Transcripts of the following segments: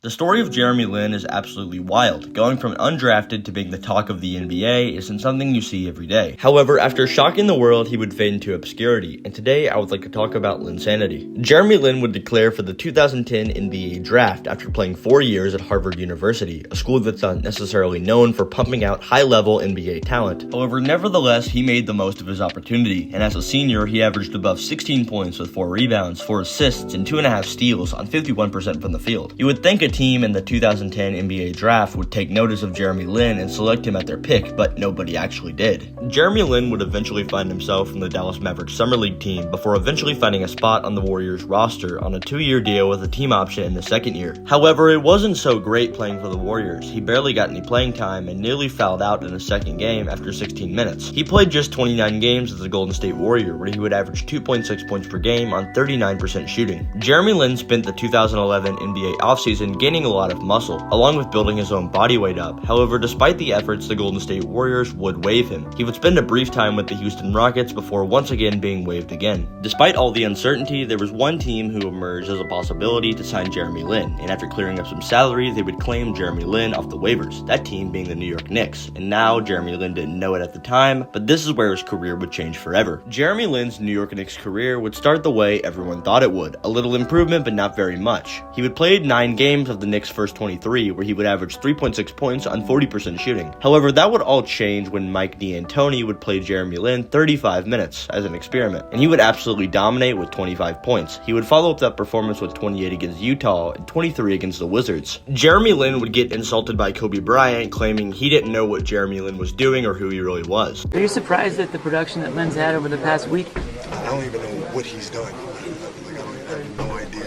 The story of Jeremy Lin is absolutely wild. Going from undrafted to being the talk of the NBA isn't something you see every day. However, after shocking the world, he would fade into obscurity, and today I would like to talk about Linsanity. Jeremy Lin would declare for the 2010 NBA draft after playing 4 years at Harvard University, a school that's not necessarily known for pumping out high-level NBA talent. However, nevertheless, he made the most of his opportunity, and as a senior, he averaged above 16 points with 4 rebounds, 4 assists, and 2.5 steals on 51% from the field. You would think a team in the 2010 NBA draft would take notice of Jeremy Lin and select him at their pick, but nobody actually did. Jeremy Lin would eventually find himself in the Dallas Mavericks Summer League team before eventually finding a spot on the Warriors roster on a 2-year deal with a team option in the second year. However, it wasn't so great playing for the Warriors. He barely got any playing time and nearly fouled out in his second game after 16 minutes. He played just 29 games as a Golden State Warrior, where he would average 2.6 points per game on 39% shooting. Jeremy Lin spent the 2011 NBA offseason gaining a lot of muscle, along with building his own body weight up. However, despite the efforts, the Golden State Warriors would waive him. He would spend a brief time with the Houston Rockets before once again being waived again. Despite all the uncertainty, there was one team who emerged as a possibility to sign Jeremy Lin, and after clearing up some salary, they would claim Jeremy Lin off the waivers, that team being the New York Knicks. And now, Jeremy Lin didn't know it at the time, but this is where his career would change forever. Jeremy Lin's New York Knicks career would start the way everyone thought it would, a little improvement but not very much. He would play 9 games of the Knicks' first 23, where he would average 3.6 points on 40% shooting. However, that would all change when Mike D'Antoni would play Jeremy Lin 35 minutes as an experiment, and he would absolutely dominate with 25 points. He would follow up that performance with 28 against Utah and 23 against the Wizards. Jeremy Lin would get insulted by Kobe Bryant, claiming he didn't know what Jeremy Lin was doing or who he really was. Are you surprised at the production that Lin's had over the past week? I don't even know what he's done. I have no idea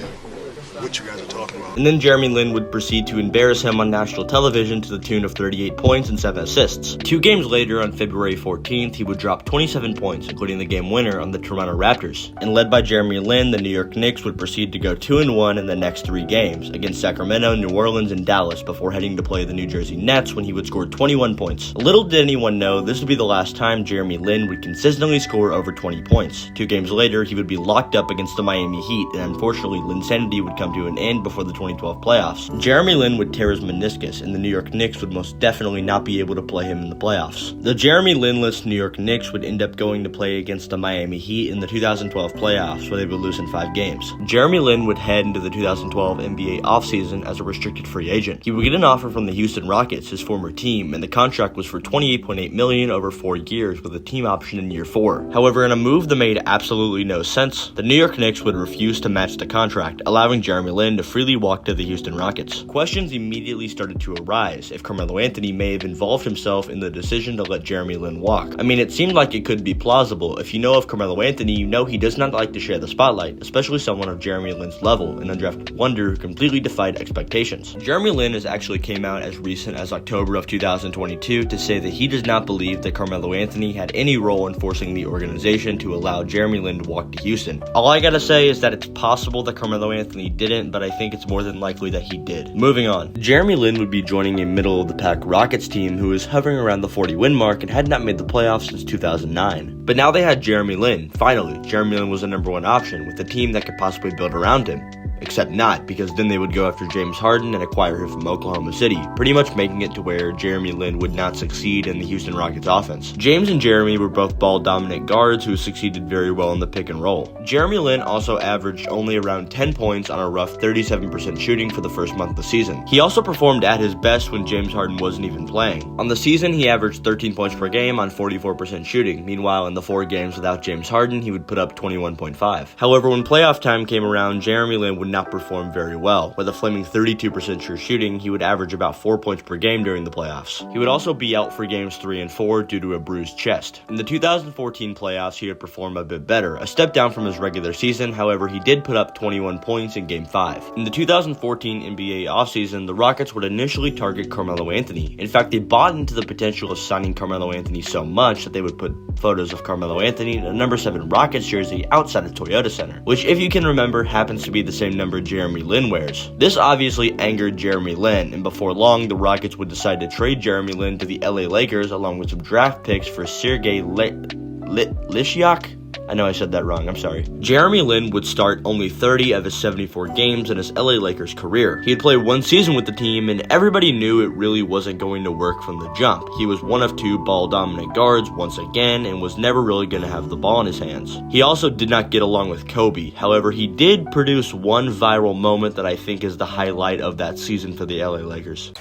what you guys are talking about. And then Jeremy Lin would proceed to embarrass him on national television to the tune of 38 points and 7 assists. 2 games later, on February 14th, he would drop 27 points, including the game winner on the Toronto Raptors. And led by Jeremy Lin, the New York Knicks would proceed to go 2-1 in the next 3 games, against Sacramento, New Orleans, and Dallas, before heading to play the New Jersey Nets when he would score 21 points. Little did anyone know this would be the last time Jeremy Lin would consistently score over 20 points. 2 games later, he would be locked up against the Miami Heat, and unfortunately, Linsanity would come to an end before the 2012 playoffs. Jeremy Lin would tear his meniscus, and the New York Knicks would most definitely not be able to play him in the playoffs. The Jeremy Lin-less New York Knicks would end up going to play against the Miami Heat in the 2012 playoffs, where they would lose in 5 games. Jeremy Lin would head into the 2012 NBA offseason as a restricted free agent. He would get an offer from the Houston Rockets, his former team, and the contract was for $28.8 million over 4 years with a team option in year 4. However, in a move that made absolutely no sense, the New York Knicks would refuse to match the contract, allowing Jeremy Lin to freely walk to the Houston Rockets. Questions immediately started to arise if Carmelo Anthony may have involved himself in the decision to let Jeremy Lin walk. I mean, it seemed like it could be plausible. If you know of Carmelo Anthony, you know he does not like to share the spotlight, especially someone of Jeremy Lin's level, an undrafted wonder who completely defied expectations. Jeremy Lin has actually came out as recent as October of 2022 to say that he does not believe that Carmelo Anthony had any role in forcing the organization to allow Jeremy Lin to walk to Houston. All I gotta say is that it's possible that Carmelo Anthony didn't, but I think it's more than likely that he did. Moving on. Jeremy Lin would be joining a middle-of-the-pack Rockets team who was hovering around the 40-win mark and had not made the playoffs since 2009. But now they had Jeremy Lin. Finally, Jeremy Lin was the number 1 option, with a team that could possibly build around him. Except not, because then they would go after James Harden and acquire him from Oklahoma City, pretty much making it to where Jeremy Lin would not succeed in the Houston Rockets offense. James and Jeremy were both ball-dominant guards who succeeded very well in the pick and roll. Jeremy Lin also averaged only around 10 points on a rough 37% shooting for the first month of the season. He also performed at his best when James Harden wasn't even playing. On the season, he averaged 13 points per game on 44% shooting. Meanwhile, in the 4 games without James Harden, he would put up 21.5. However, when playoff time came around, Jeremy Lin would not perform very well. With a flaming 32% true shooting, he would average about 4 points per game during the playoffs. He would also be out for games 3 and 4 due to a bruised chest. In the 2014 playoffs, he would perform a bit better, a step down from his regular season. However, he did put up 21 points in game 5. In the 2014 NBA offseason, the Rockets would initially target Carmelo Anthony. In fact, they bought into the potential of signing Carmelo Anthony so much that they would put photos of Carmelo Anthony in a number 7 Rockets jersey outside of Toyota Center, which, if you can remember, happens to be the same number Jeremy Lin wears. This obviously angered Jeremy Lin, and before long, the Rockets would decide to trade Jeremy Lin to the LA Lakers along with some draft picks for Sergei Lysyak. I know I said that wrong, I'm sorry. Jeremy Lin would start only 30 of his 74 games in his LA Lakers career. He had played one season with the team, and everybody knew it really wasn't going to work from the jump. He was one of two ball-dominant guards once again, and was never really going to have the ball in his hands. He also did not get along with Kobe. However, he did produce one viral moment that I think is the highlight of that season for the LA Lakers.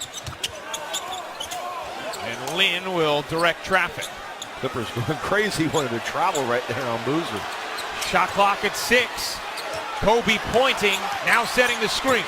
And Lin will direct traffic. Clippers going crazy, wanted to travel right there on Boozer. Shot clock at 6. Kobe pointing, now setting the screen.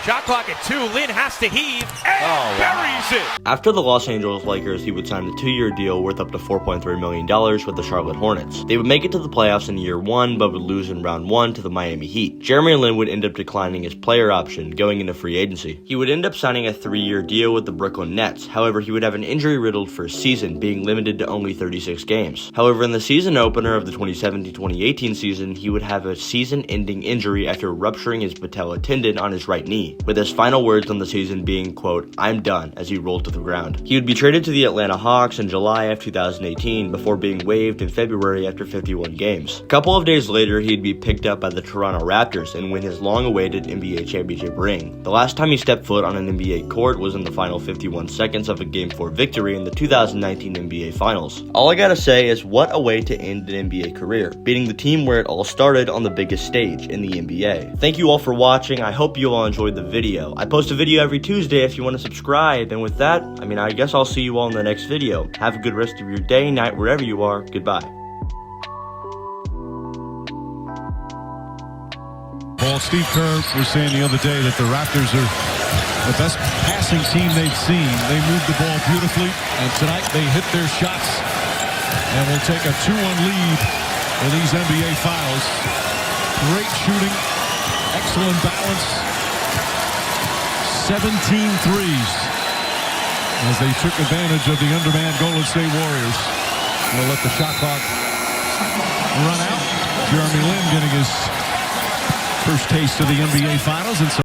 Shot clock at 2. Lin has to heave and buries it. After the Los Angeles Lakers, he would sign a 2-year deal worth up to $4.3 million with the Charlotte Hornets. They would make it to the playoffs in year 1, but would lose in round 1 to the Miami Heat. Jeremy Lin would end up declining his player option, going into free agency. He would end up signing a 3-year deal with the Brooklyn Nets. However, he would have an injury-riddled first season, being limited to only 36 games. However, in the season opener of the 2017-2018 season, he would have a season-ending injury after rupturing his patella tendon on his right knee, with his final words on the season being, quote, "I'm done," as he rolled to the ground. He would be traded to the Atlanta Hawks in July of 2018 before being waived in February after 51 games. A couple of days later, he'd be picked up by the Toronto Raptors and win his long-awaited NBA championship ring. The last time he stepped foot on an NBA court was in the final 51 seconds of a Game 4 victory in the 2019 NBA Finals. All I gotta say is, what a way to end an NBA career, beating the team where it all started on the biggest stage in the NBA. Thank you all for watching. I hope you all enjoyed the video. I post a video every Tuesday if you want to subscribe, and with that, I guess I'll see you all in the next video. Have a good rest of your day, night, wherever you are. Goodbye. Well, Steve Kerr was saying the other day that the Raptors are the best passing team they've seen. They moved the ball beautifully, and tonight they hit their shots and will take a 2-1 lead in these NBA Finals. Great shooting, excellent balance, 17 threes as they took advantage of the undermanned Golden State Warriors. We'll let the shot clock run out. Jeremy Lin getting his first taste of the NBA Finals. And so